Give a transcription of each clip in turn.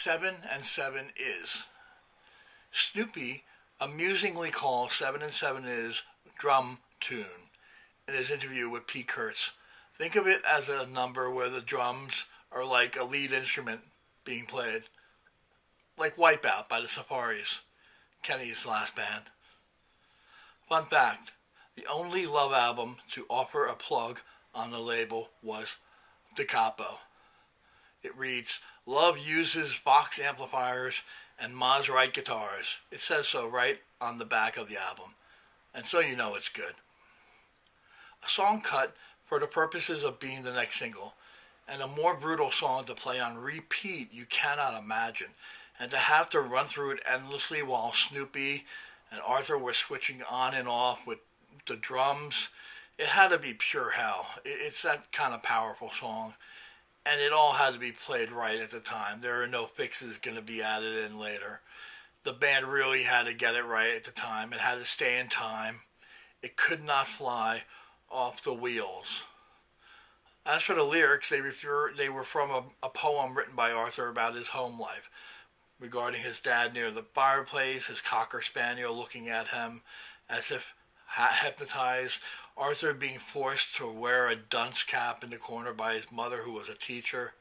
7 and 7 Is. Snoopy amusingly calls 7 and 7 Is drum tune in his interview with Pete Kurtz. Think of it as a number where the drums are like a lead instrument being played, like Wipeout by the Safaris, Kenny's last band. Fun fact, the only Love album to offer a plug on the label was Da Capo. It reads, Love uses Vox amplifiers and Mosrite guitars. It says so right on the back of the album, and so you know it's good. A song cut for the purposes of being the next single, and a more brutal song to play on repeat you cannot imagine, and to have to run through it endlessly while Snoopy and Arthur were switching on and off with the drums. It had to be pure hell. It's that kind of powerful song, and it all had to be played right at the time. There are no fixes going to be added in later. The band really had to get it right at the time. It had to stay in time. It could not fly off the wheels. As for the lyrics, they were from a poem written by Arthur about his home life, regarding his dad near the fireplace, his cocker spaniel looking at him as if hypnotized, Arthur being forced to wear a dunce cap in the corner by his mother, who was a teacher.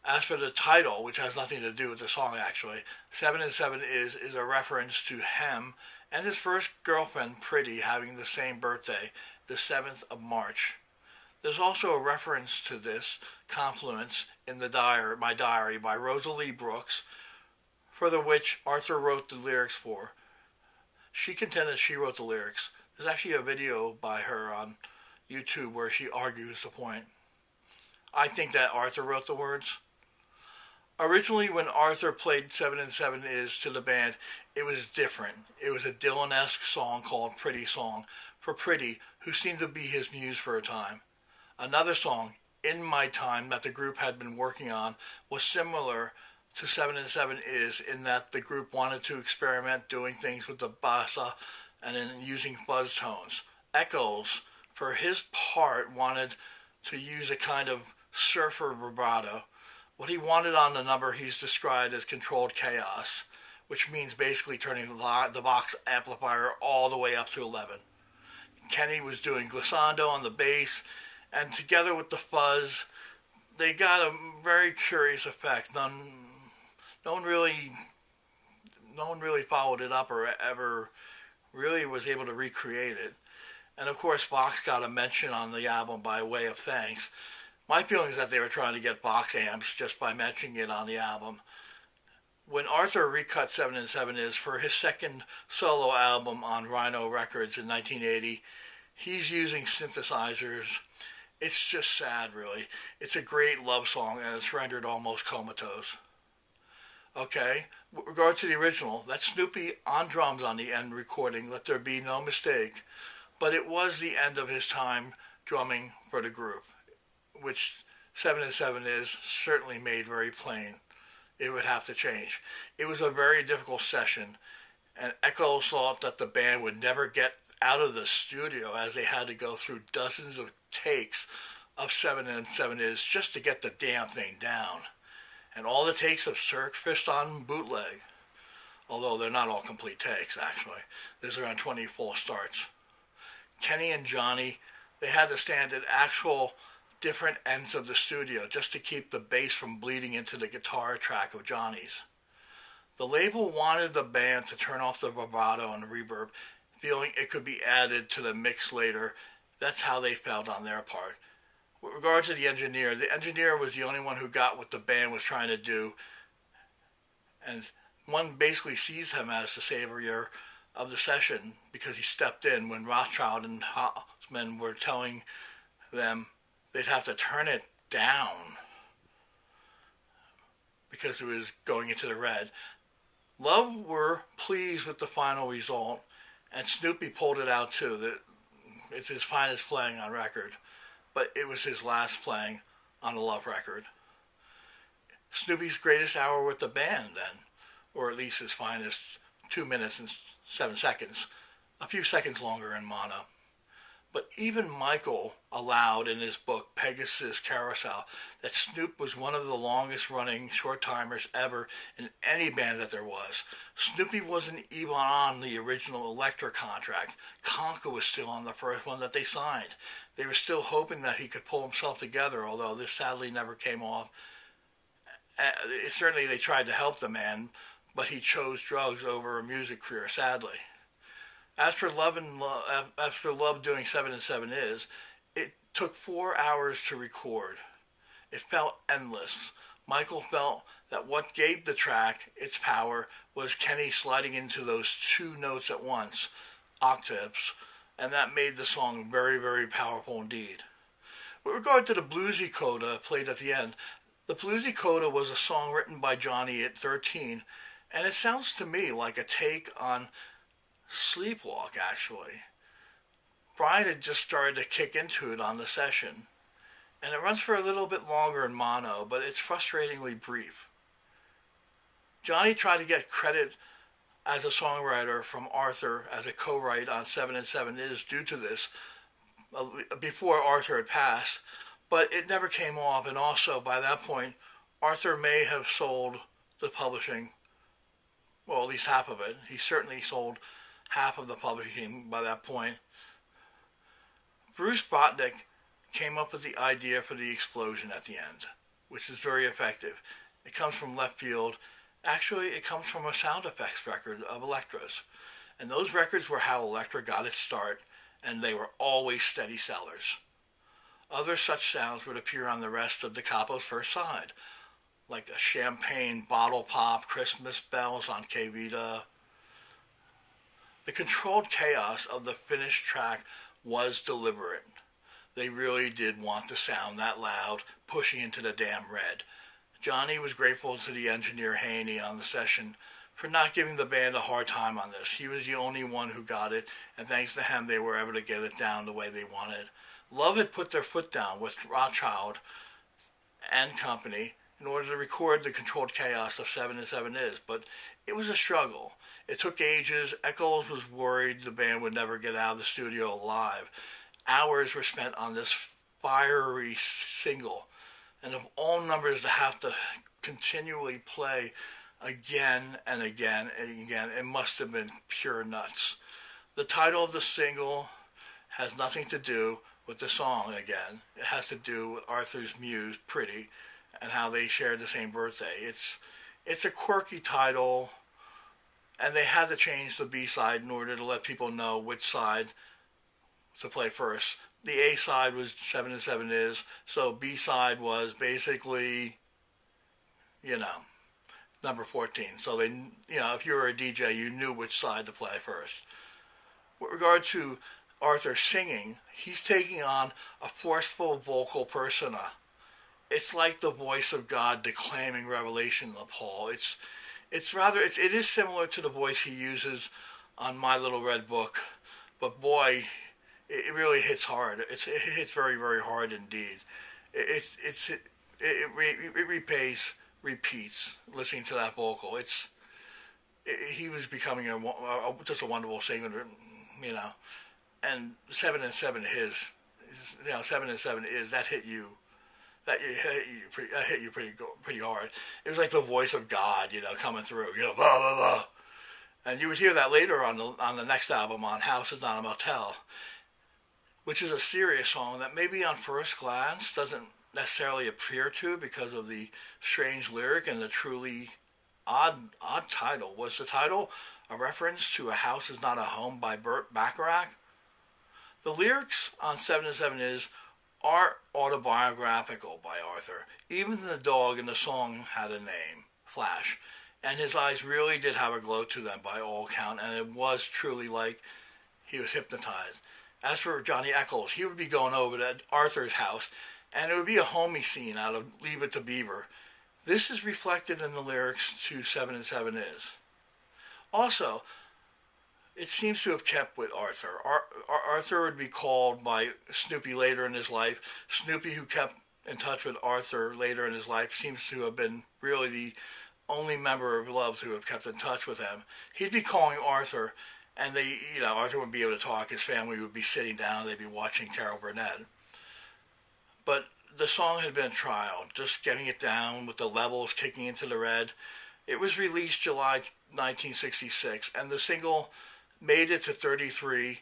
As for the title, which has nothing to do with the song actually, 7 and 7 is a reference to him and his first girlfriend, Pretty, having the same birthday, the 7th of March. There's also a reference to this confluence in my diary by Rosalie Brooks, for the which Arthur wrote the lyrics for. She contended she wrote the lyrics. There's actually a video by her on YouTube where she argues the point. I think that Arthur wrote the words. Originally, when Arthur played 7 and 7 Is to the band, it was different. It was a Dylan-esque song called Pretty Song, for Pretty, who seemed to be his muse for a time. Another song, In My Time, that the group had been working on, was similar to 7 and 7 Is in that the group wanted to experiment doing things with the bassa and in using fuzz tones. Echoes, for his part, wanted to use a kind of surfer vibrato. What he wanted on the number he's described as controlled chaos, which means basically turning the Vox amplifier all the way up to 11. Kenny was doing glissando on the bass, and together with the fuzz, they got a very curious effect. No one really followed it up or ever really was able to recreate it. And of course, Vox got a mention on the album by way of thanks. My feeling is that they were trying to get Vox amps just by mentioning it on the album. When Arthur recut 7 and 7 Is for his second solo album on Rhino Records in 1980, he's using synthesizers. It's just sad, really. It's a great love song, and it's rendered almost comatose. Okay, with regard to the original, that's Snoopy on drums on the end recording, let there be no mistake. But it was the end of his time drumming for the group, which 7 and 7 Is certainly made very plain. It would have to change. It was a very difficult session, and Echo thought that the band would never get out of the studio as they had to go through dozens of takes of 7 and 7 Is just to get the damn thing down. And all the takes have surfaced on bootleg, although they're not all complete takes, actually. There's around 20 full starts. Kenny and Johnny, they had to stand at actual different ends of the studio just to keep the bass from bleeding into the guitar track of Johnny's. The label wanted the band to turn off the vibrato and the reverb, feeling it could be added to the mix later. That's how they felt on their part. With regard to the engineer was the only one who got what the band was trying to do, and one basically sees him as the savior of the session because he stepped in when Rothschild and Hoffman were telling them they'd have to turn it down because it was going into the red. Love were pleased with the final result, and Snoopy pulled it out too. It's his finest playing on record, but it was his last playing on a Love record. Snoopy's greatest hour with the band then, or at least his finest 2 minutes and 7 seconds, a few seconds longer in mono. But even Michael allowed in his book Pegasus Carousel that Snoop was one of the longest running short timers ever in any band that there was. Snoopy wasn't even on the original Elektra contract. Conka was still on the first one that they signed. They were still hoping that he could pull himself together, although this sadly never came off. Certainly they tried to help the man, but he chose drugs over a music career, sadly. After Love doing 7 and 7 is, it took 4 hours to record. It felt endless. Michael felt that what gave the track its power was Kenny sliding into those two notes at once, octaves, and that made the song very, very powerful indeed. With regard to the bluesy coda played at the end, the bluesy coda was a song written by Johnny at 13, and it sounds to me like a take on Sleepwalk, actually. Brian had just started to kick into it on the session, and it runs for a little bit longer in mono, but it's frustratingly brief. Johnny tried to get credit as a songwriter from Arthur as a co-write on 7 and 7 is due to this, before Arthur had passed, but it never came off, and also by that point, Arthur may have sold the publishing, well, at least half of it. He certainly sold half of the publishing by that point. Bruce Botnick came up with the idea for the explosion at the end, which is very effective. It comes from left field. Actually, it comes from a sound effects record of Elektra's. And those records were how Elektra got its start, and they were always steady sellers. Other such sounds would appear on the rest of Da Capo's first side, like a champagne bottle pop, Christmas bells on Que Vida. The controlled chaos of the finished track was deliberate. They really did want the sound that loud, pushing into the damn red. Johnny was grateful to the engineer Haney on the session for not giving the band a hard time on this. He was the only one who got it, and thanks to him they were able to get it down the way they wanted. Love had put their foot down with Rothschild and company in order to record the controlled chaos of 7 and 7 is, but it was a struggle. It took ages. Eccles was worried the band would never get out of the studio alive. Hours were spent on this fiery single, and of all numbers to have to continually play again and again and again, it must have been pure nuts. The title of the single has nothing to do with the song again. It has to do with Arthur's muse, Pretty, and how they shared the same birthday. It's a quirky title, and they had to change the B-side in order to let people know which side to play first. The A-side was 7 and 7 is, so B-side was basically, number 14. So they, if you were a DJ, you knew which side to play first. With regard to Arthur singing, he's taking on a forceful vocal persona. It's like the voice of God declaiming Revelation of Paul. It is similar to the voice he uses on My Little Red Book, but boy, it really hits hard. It hits very, very hard indeed. It repeats listening to that vocal. He was becoming just a wonderful singer, And 7 and 7 is, 7 and 7 is, that hit you. That hit you pretty hard. It was like the voice of God, coming through, blah blah blah. And you would hear that later on the next album, on House Is Not a Motel, which is a serious song that maybe on first glance doesn't necessarily appear to because of the strange lyric and the truly odd title. Was the title a reference to A House Is Not a Home by Burt Bacharach? The lyrics on 7 and 7 are autobiographical by Arthur. Even the dog in the song had a name, Flash, and his eyes really did have a glow to them by all count, and it was truly like he was hypnotized. As for Johnny Eccles, he would be going over to Arthur's house, and it would be a homey scene out of Leave It to Beaver. This is reflected in the lyrics to 7 and 7 is. Also, it seems to have kept with Arthur. Arthur would be called by Snoopy later in his life. Snoopy, who kept in touch with Arthur later in his life, seems to have been really the only member of Love who have kept in touch with him. He'd be calling Arthur And Arthur wouldn't be able to talk. His family would be sitting down. They'd be watching Carol Burnett. But the song had been a trial, just getting it down with the levels kicking into the red. It was released July 1966, and the single made it to 33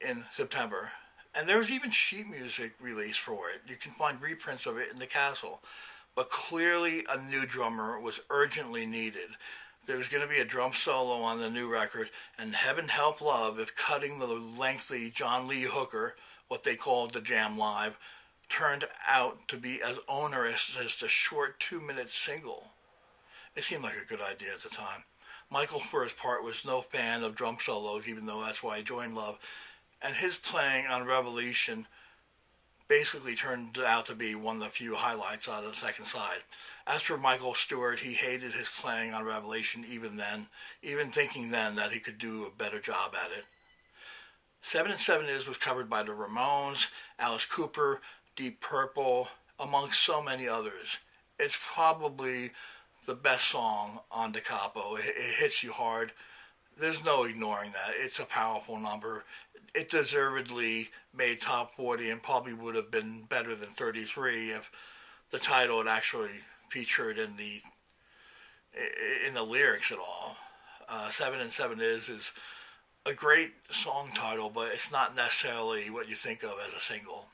in September. And there was even sheet music released for it. You can find reprints of it in the castle. But clearly a new drummer was urgently needed. There was going to be a drum solo on the new record, and heaven help love if cutting the lengthy John Lee Hooker, what they called the Jam Live, turned out to be as onerous as the short 2-minute single. It seemed like a good idea at the time. Michael, for his part, was no fan of drum solos, even though that's why he joined Love, and his playing on Revolution basically turned out to be one of the few highlights on the second side. As for Michael Stewart, he hated his playing on Revelation even then, even thinking then that he could do a better job at it. 7 and 7 Is was covered by the Ramones, Alice Cooper, Deep Purple, amongst so many others. It's probably the best song on Da Capo. It hits you hard. There's no ignoring that. It's a powerful number. It deservedly made top 40 and probably would have been better than 33 if the title had actually featured in the lyrics at all. 7 and 7 is a great song title, but it's not necessarily what you think of as a single.